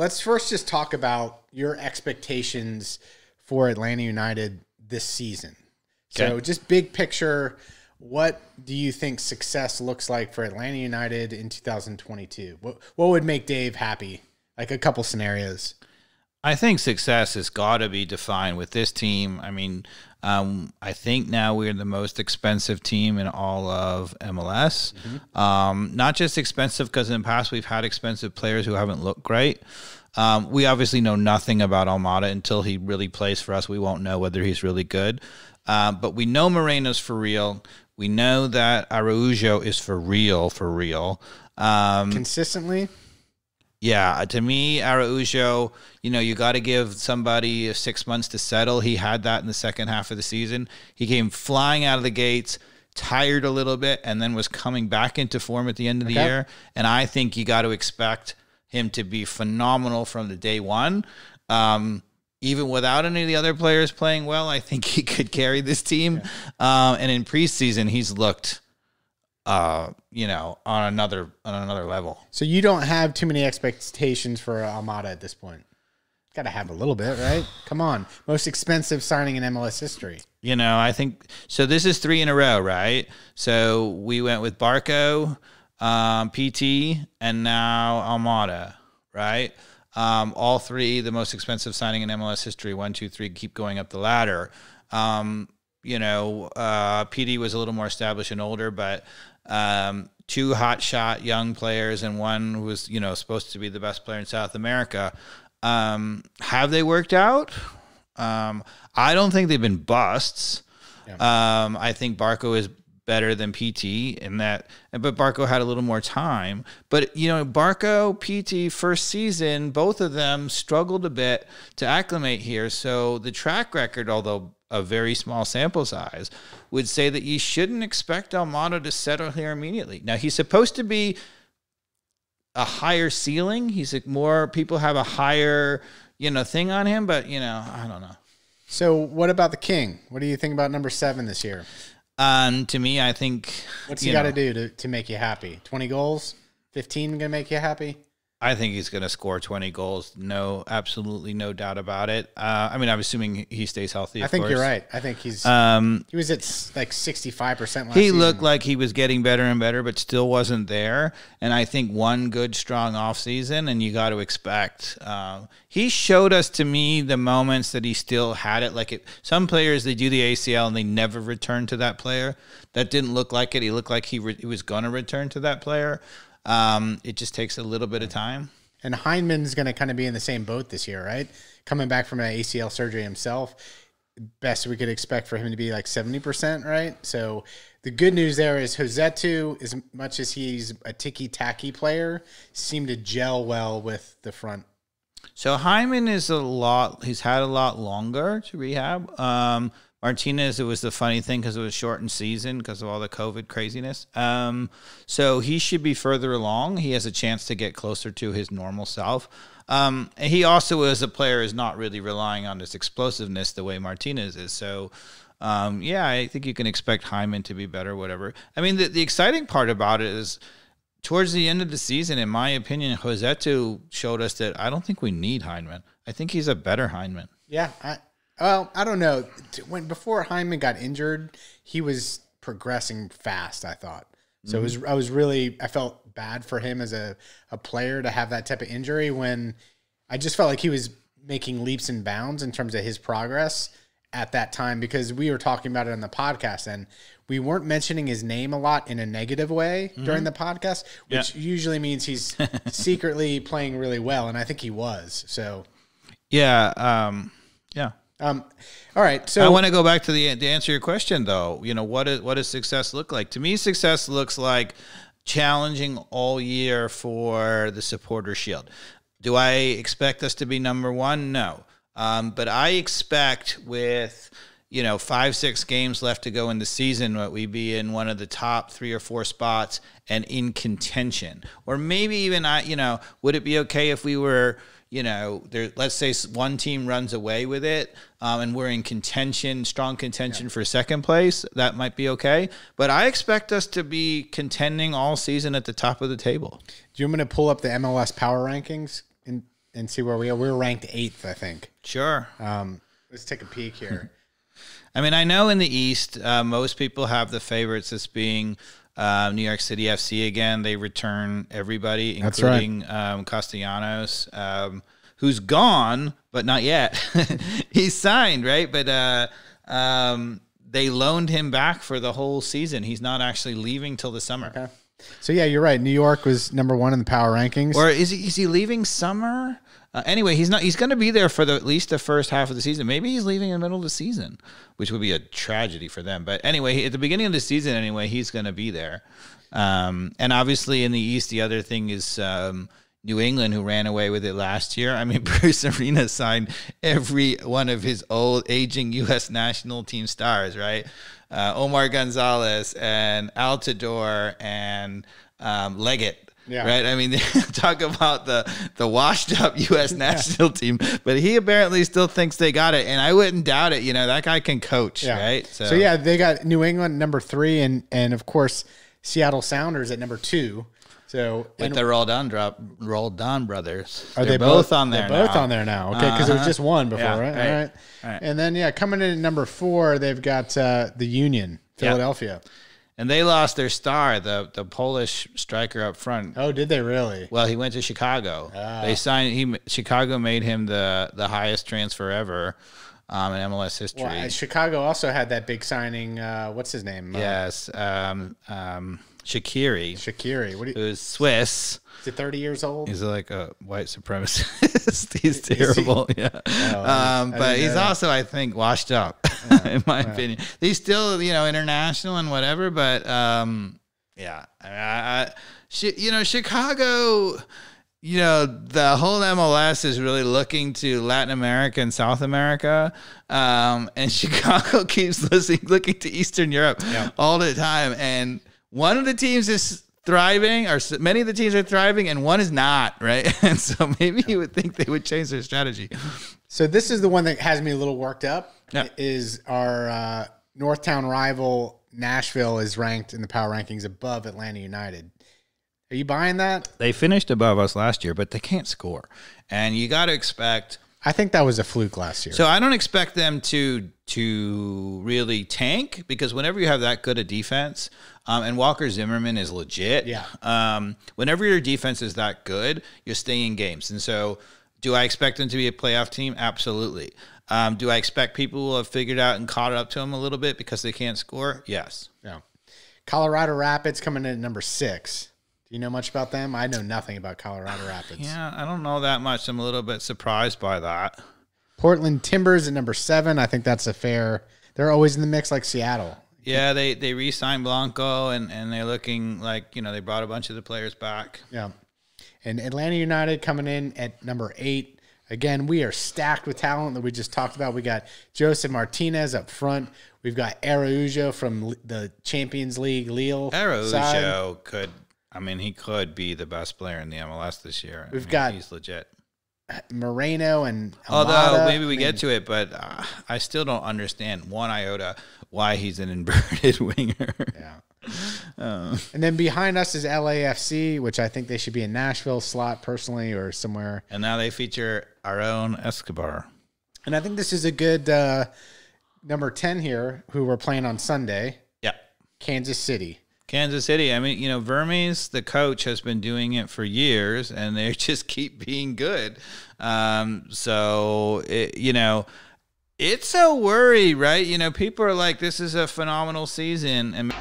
let's first just talk about your expectations for Atlanta United this season. Okay. So just big picture, what do you think success looks like for Atlanta United in 2022? What would make Dave happy? Like a couple scenarios. I think success has got to be defined with this team. I mean, I think now we're the most expensive team in all of MLS. Not just expensive because in the past we've had expensive players who haven't looked great. We obviously know nothing about Almada until he really plays for us. We won't know whether he's really good. But we know Moreno's for real. We know that Araujo is for real, Consistently? Yeah, to me, Araujo, you got to give somebody 6 months to settle. He had that in the second half of the season. He came flying out of the gates, tired a little bit, and then was coming back into form at the end of the year. And I think you got to expect him to be phenomenal from the day one. Even without any of the other players playing well, I think he could carry this team. And in preseason, he's looked on another level. So you don't have too many expectations for Almada at this point. Got to have a little bit, right? Come on. Most expensive signing in MLS history. I think so. This is 3 in a row, right? So we went with Barco, PT, and now Almada, right? All 3 the most expensive signing in MLS history. 1, 2, 3, keep going up the ladder. PD was a little more established and older, but 2 hotshot young players and 1 who was, supposed to be the best player in South America. Have they worked out? I don't think they've been busts. Yeah. I think Barco is better than PT in that, but Barco had a little more time. But, Barco, PT, first season, both of them struggled a bit to acclimate here. So the track record, although a very small sample size, would say that you shouldn't expect Almada to settle here immediately. Now, he's supposed to be a higher ceiling. He's more, people have a higher, thing on him, but, I don't know. So what about the King? What do you think about number 7 this year? To me, I think... What's he got to do to make you happy? 20 goals? 15 going to make you happy? I think he's going to score 20 goals. No, absolutely no doubt about it. I'm assuming he stays healthy. I think you're right. I think he's he was at like 65% last season. He looked like he was getting better and better, but still wasn't there. And I think one good, strong offseason, and you got to expect. He showed us, to me, the moments that he still had it. Like some players, they do the ACL and they never return to that player. That didn't look like it. He looked like he was going to return to that player. It just takes a little bit of time. And Hyndman's going to kind of be in the same boat this year, right? Coming back from an ACL surgery himself, best we could expect for him to be like 70%, right? So the good news there is Josetu, as much as he's a ticky-tacky player, seemed to gel well with the front. So Hyndman is he's had a lot longer to rehab. Martinez, it was the funny thing because it was shortened season because of all the COVID craziness. So he should be further along. He has a chance to get closer to his normal self. And he also, as a player, is not really relying on this explosiveness the way Martinez is. So, I think you can expect Hyndman to be better, whatever. I mean, the exciting part about it is towards the end of the season, in my opinion, Josetu showed us that I don't think we need Hyndman. I think he's a better Hyndman. Yeah, I don't know. Before Hyndman got injured, he was progressing fast, I thought. So I felt bad for him as a player to have that type of injury when I just felt like he was making leaps and bounds in terms of his progress at that time, because we were talking about it on the podcast and we weren't mentioning his name a lot in a negative way during the podcast, which usually means he's secretly playing really well. And I think he was, so. Yeah. All right. So I want to go back to answer your question, though. What does success look like? To me, success looks like challenging all year for the Supporter Shield. Do I expect us to be number 1? No. But I expect with 5-6 games left to go in the season, that we be in one of the top 3 or 4 spots and in contention, or maybe even would it be okay if we were? Let's say one team runs away with it, and we're in contention, strong contention for second place. That might be okay. But I expect us to be contending all season at the top of the table. Do you want me to pull up the MLS Power rankings in and see where we are. We're ranked 8th, I think. Sure. Let's take a peek here. I mean, I know in the East, most people have the favorites as being New York City FC again. They return everybody, including Castellanos, who's gone, but not yet. He's signed, right? But they loaned him back for the whole season. He's not actually leaving till the summer. Okay. So, yeah, you're right. New York was number 1 in the power rankings. Or is he leaving summer? Anyway, he's not. He's going to be there for at least the first half of the season. Maybe he's leaving in the middle of the season, which would be a tragedy for them. But anyway, at the beginning of the season, anyway, he's going to be there. And obviously in the East, the other thing is New England, who ran away with it last year. I mean, Bruce Arena signed every one of his old aging U.S. national team stars, right? Omar Gonzalez and Altidore and Leggett. Yeah. Right. I mean, talk about the washed up U.S. national team, but he apparently still thinks they got it, and I wouldn't doubt it. You know, that guy can coach, right? So yeah, they got New England number 3, and of course Seattle Sounders at number 2. So with the Roll Down brothers, are they both on there? They're both on there now. Okay, because it was just one before, right? All right. And then coming in at number 4, they've got the Union, Philadelphia. And they lost their star, the Polish striker up front. Oh, did they really? Well, he went to Chicago. They signed Chicago made him the highest transfer ever in MLS history. Well, Chicago also had that big signing. What's his name? Yes, Shaqiri. Who's Swiss. Is he 30 years old? He's like a white supremacist. He's terrible. Yeah. But he's also, I think, washed up, in my opinion. He's still, international and whatever. But, Chicago, the whole MLS is really looking to Latin America and South America. And Chicago keeps looking to Eastern Europe all the time. And one of the teams is thriving, or many of the teams are thriving, and one is not, right? And so maybe you would think they would change their strategy. So this is the one that has me a little worked up. Is our Northtown rival Nashville is ranked in the power rankings above Atlanta United. Are you buying that? They finished above us last year, but they can't score. And you got to expect... I think that was a fluke last year. So I don't expect them to really tank, because whenever you have that good a defense, and Walker Zimmerman is legit. Yeah. Whenever your defense is that good, you're staying in games. And so do I expect them to be a playoff team? Absolutely. Do I expect people will have figured out and caught up to them a little bit because they can't score? Yes. Yeah. Colorado Rapids coming in at number 6. Do you know much about them? I know nothing about Colorado Rapids. Yeah, I don't know that much. I'm a little bit surprised by that. Portland Timbers at number 7. I think that's a fair. They're always in the mix like Seattle. Yeah, they re-signed Blanco, and they're looking like, they brought a bunch of the players back. Yeah. And Atlanta United coming in at number 8. Again, we are stacked with talent that we just talked about. We got Josef Martinez up front. We've got Araujo from the Champions League Lille. Araujo he could be the best player in the MLS this year. He's legit. Moreno and Almada. Although maybe we get to it, but I still don't understand one iota why he's an inverted winger. Yeah. And then behind us is LAFC, which I think they should be in Nashville slot personally, or somewhere. And now they feature our own Escobar. And I think this is a good number 10 here, who we're playing on Sunday. Yeah. Kansas City. Vermes, the coach, has been doing it for years, and they just keep being good. It's a worry, right? People are like, this is a phenomenal season. And